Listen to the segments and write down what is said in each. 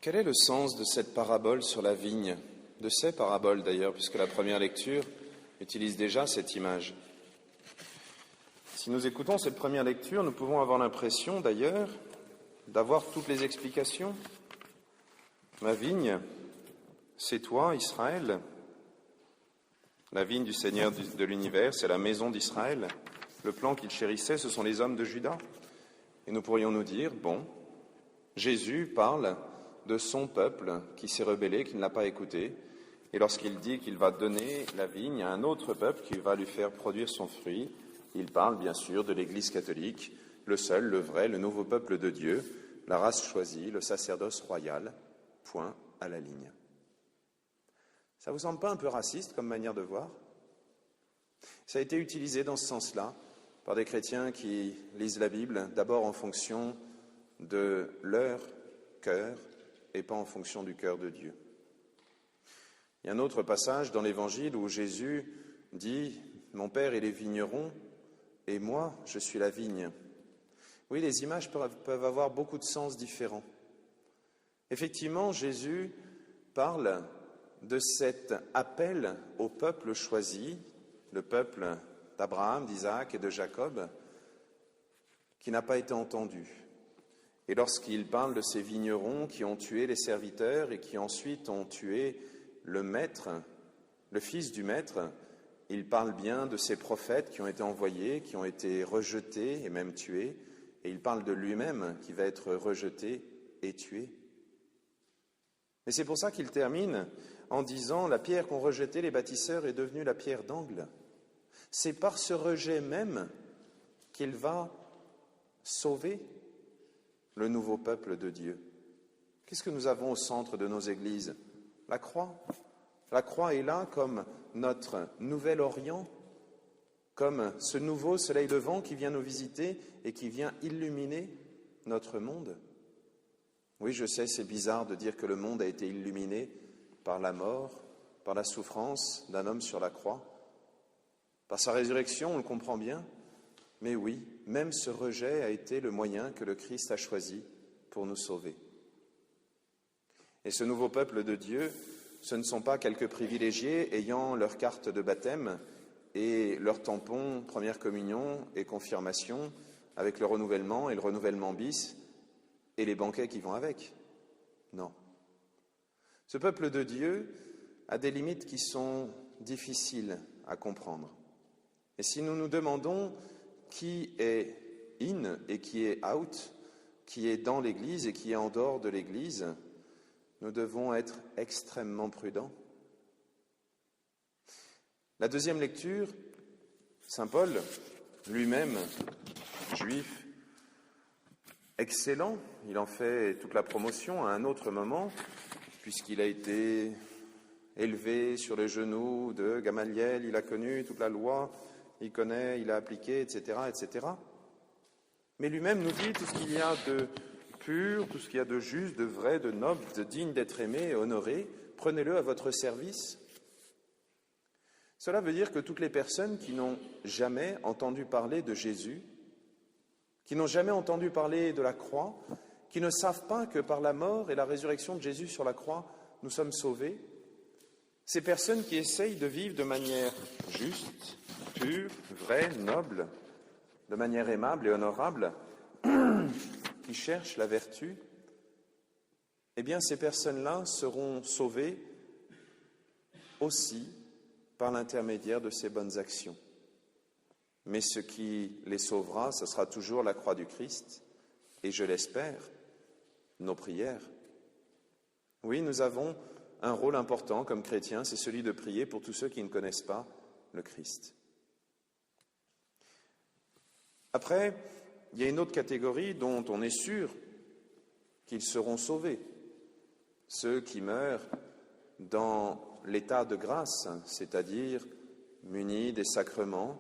Quel est le sens de cette parabole sur la vigne, de ces paraboles d'ailleurs, puisque la première lecture utilise déjà cette image? Si nous écoutons cette première lecture, nous pouvons avoir l'impression d'ailleurs d'avoir toutes les explications. Ma vigne, c'est toi, Israël. La vigne du Seigneur de l'univers, c'est la maison d'Israël. Le plan qu'il chérissait, ce sont les hommes de Juda. Et nous pourrions nous dire, bon, Jésus parle de son peuple qui s'est rebellé, qui ne l'a pas écouté. Et lorsqu'il dit qu'il va donner la vigne à un autre peuple qui va lui faire produire son fruit, il parle bien sûr de l'Église catholique, le seul, le vrai, le nouveau peuple de Dieu, la race choisie, le sacerdoce royal, point à la ligne. Ça vous semble pas un peu raciste comme manière de voir? Ça a été utilisé dans ce sens-là par des chrétiens qui lisent la Bible d'abord en fonction de leur cœur et pas en fonction du cœur de Dieu. Il y a un autre passage dans l'Évangile où Jésus dit « Mon Père est les vignerons et moi, je suis la vigne ». Oui, les images peuvent avoir beaucoup de sens différents. Effectivement, Jésus parle de cet appel au peuple choisi, le peuple d'Abraham, d'Isaac et de Jacob, qui n'a pas été entendu. Et lorsqu'il parle de ces vignerons qui ont tué les serviteurs et qui ensuite ont tué le maître, le fils du maître, il parle bien de ces prophètes qui ont été envoyés, qui ont été rejetés et même tués, et il parle de lui-même qui va être rejeté et tué. Et c'est pour ça qu'il termine en disant « La pierre qu'ont rejetée les bâtisseurs est devenue la pierre d'angle ». C'est par ce rejet même qu'il va sauver le nouveau peuple de Dieu. Qu'est-ce que nous avons au centre de nos églises? La croix. La croix est là comme notre nouvel Orient, comme ce nouveau soleil levant qui vient nous visiter et qui vient illuminer notre monde. Oui, je sais, c'est bizarre de dire que le monde a été illuminé par la mort, par la souffrance d'un homme sur la croix. Par sa résurrection, on le comprend bien, mais oui, même ce rejet a été le moyen que le Christ a choisi pour nous sauver. Et ce nouveau peuple de Dieu, ce ne sont pas quelques privilégiés ayant leur carte de baptême et leur tampon première communion et confirmation avec le renouvellement et le renouvellement bis et les banquets qui vont avec. Non. Ce peuple de Dieu a des limites qui sont difficiles à comprendre. Et si nous nous demandons qui est in et qui est out, qui est dans l'Église et qui est en dehors de l'Église, nous devons être extrêmement prudents. La deuxième lecture, saint Paul, lui-même juif, excellent, il en fait toute la promotion à un autre moment, puisqu'il a été élevé sur les genoux de Gamaliel, il a connu toute la loi, il connaît, il a appliqué, etc., etc. Mais lui-même nous dit tout ce qu'il y a de pur, tout ce qu'il y a de juste, de vrai, de noble, de digne d'être aimé et honoré, prenez-le à votre service. Cela veut dire que toutes les personnes qui n'ont jamais entendu parler de Jésus, qui n'ont jamais entendu parler de la croix, qui ne savent pas que par la mort et la résurrection de Jésus sur la croix, nous sommes sauvés, ces personnes qui essayent de vivre de manière juste, pure, vraie, noble, de manière aimable et honorable, qui cherchent la vertu, eh bien ces personnes-là seront sauvées aussi par l'intermédiaire de ces bonnes actions. Mais ce qui les sauvera, ce sera toujours la croix du Christ, et je l'espère, nos prières. Oui, nous avons un rôle important comme chrétiens, c'est celui de prier pour tous ceux qui ne connaissent pas le Christ. Après, il y a une autre catégorie dont on est sûr qu'ils seront sauvés, ceux qui meurent dans l'état de grâce, c'est-à-dire munis des sacrements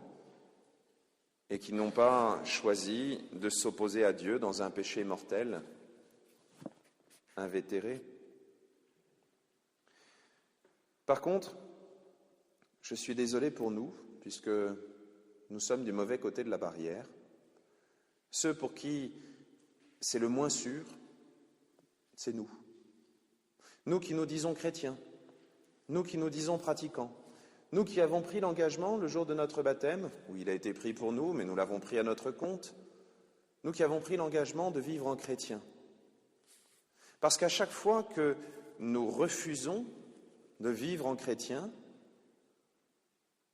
et qui n'ont pas choisi de s'opposer à Dieu dans un péché mortel, invétéré. Par contre, je suis désolé pour nous, puisque nous sommes du mauvais côté de la barrière. Ceux pour qui c'est le moins sûr, c'est nous. Nous qui nous disons chrétiens, nous qui nous disons pratiquants, nous qui avons pris l'engagement le jour de notre baptême, où il a été pris pour nous, mais nous l'avons pris à notre compte, nous qui avons pris l'engagement de vivre en chrétien. Parce qu'à chaque fois que nous refusons de vivre en chrétien,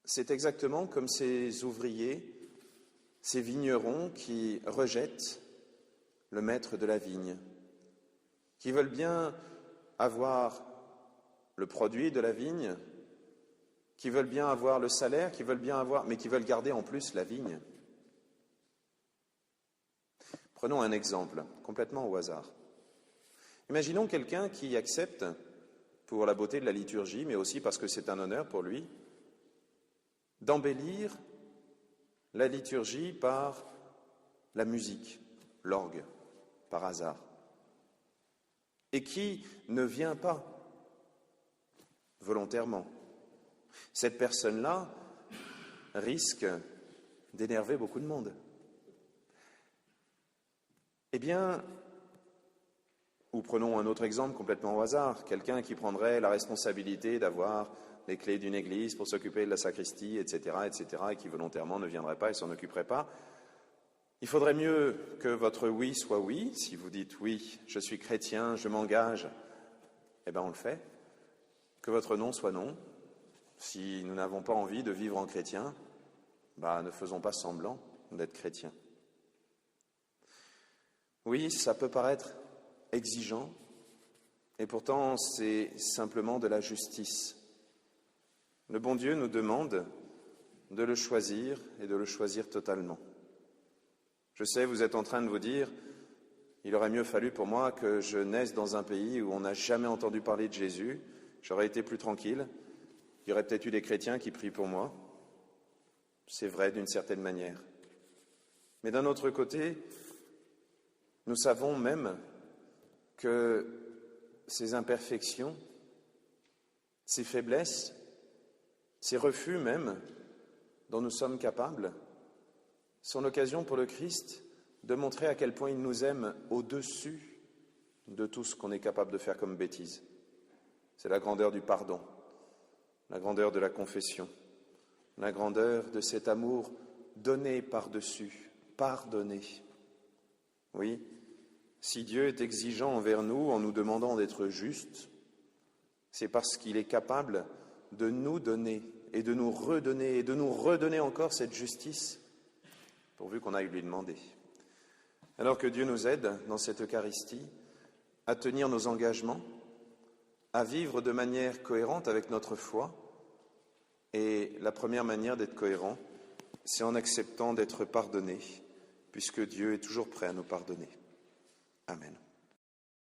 c'est exactement comme ces ouvriers, ces vignerons qui rejettent le maître de la vigne, qui veulent bien avoir le produit de la vigne, qui veulent bien avoir le salaire, qui veulent bien avoir, mais qui veulent garder en plus la vigne. Prenons un exemple, complètement au hasard. Imaginons quelqu'un qui accepte, pour la beauté de la liturgie, mais aussi parce que c'est un honneur pour lui, d'embellir la liturgie par la musique, l'orgue, par hasard, et qui ne vient pas volontairement. Cette personne-là risque d'énerver beaucoup de monde. Eh bien, ou prenons un autre exemple complètement au hasard, quelqu'un qui prendrait la responsabilité d'avoir les clés d'une église pour s'occuper de la sacristie, etc., et qui volontairement ne viendrait pas et s'en occuperait pas. Il faudrait mieux que votre oui soit oui. Si vous dites oui, je suis chrétien, je m'engage, eh bien on le fait. Que votre non soit non. Si nous n'avons pas envie de vivre en chrétien, ne faisons pas semblant d'être chrétiens. Oui, ça peut paraître exigeant, et pourtant c'est simplement de la justice. Le bon Dieu nous demande de le choisir et de le choisir totalement. Je sais, vous êtes en train de vous dire, il aurait mieux fallu pour moi que je naisse dans un pays où on n'a jamais entendu parler de Jésus, j'aurais été plus tranquille, il y aurait peut-être eu des chrétiens qui prient pour moi. C'est vrai d'une certaine manière. Mais d'un autre côté, nous savons même que ces imperfections, ces faiblesses, ces refus même dont nous sommes capables, sont l'occasion pour le Christ de montrer à quel point il nous aime au-dessus de tout ce qu'on est capable de faire comme bêtise. C'est la grandeur du pardon, la grandeur de la confession, la grandeur de cet amour donné par-dessus, pardonné. Oui, si Dieu est exigeant envers nous en nous demandant d'être justes, c'est parce qu'il est capable de nous donner et de nous redonner encore cette justice, pourvu qu'on aille lui demander. Alors que Dieu nous aide dans cette Eucharistie à tenir nos engagements, à vivre de manière cohérente avec notre foi, et la première manière d'être cohérent, c'est en acceptant d'être pardonné, puisque Dieu est toujours prêt à nous pardonner. Amen.